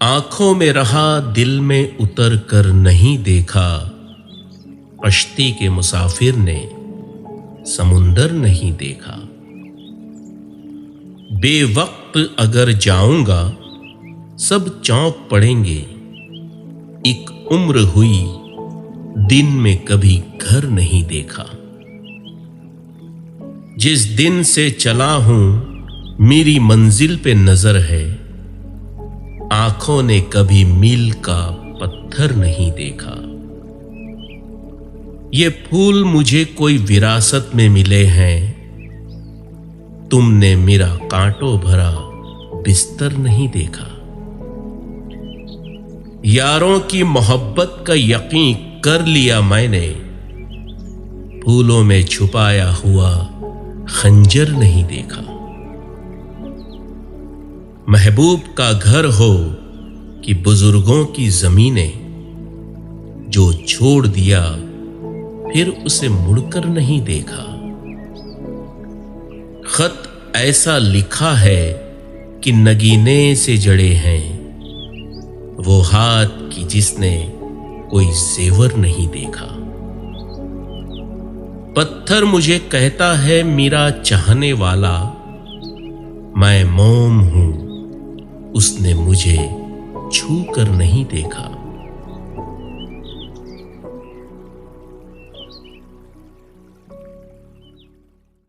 आंखों में रहा दिल में उतर कर नहीं देखा, कश्ती के मुसाफिर ने समुंदर नहीं देखा। बेवक्त अगर जाऊंगा सब चौंक पड़ेंगे, एक उम्र हुई दिन में कभी घर नहीं देखा। जिस दिन से चला हूं मेरी मंजिल पे नजर है, आंखों ने कभी मील का पत्थर नहीं देखा। ये फूल मुझे कोई विरासत में मिले हैं, तुमने मेरा कांटों भरा बिस्तर नहीं देखा। यारों की मोहब्बत का यकीन कर लिया मैंने, फूलों में छुपाया हुआ खंजर नहीं देखा। महबूब का घर हो कि बुजुर्गों की जमीनें, जो छोड़ दिया फिर उसे मुड़कर नहीं देखा। खत ऐसा लिखा है कि नगीने से जड़े हैं, वो हाथ की जिसने कोई जेवर नहीं देखा। पत्थर मुझे कहता है मेरा चाहने वाला, मैं मोम हूं उसने मुझे छू कर नहीं देखा।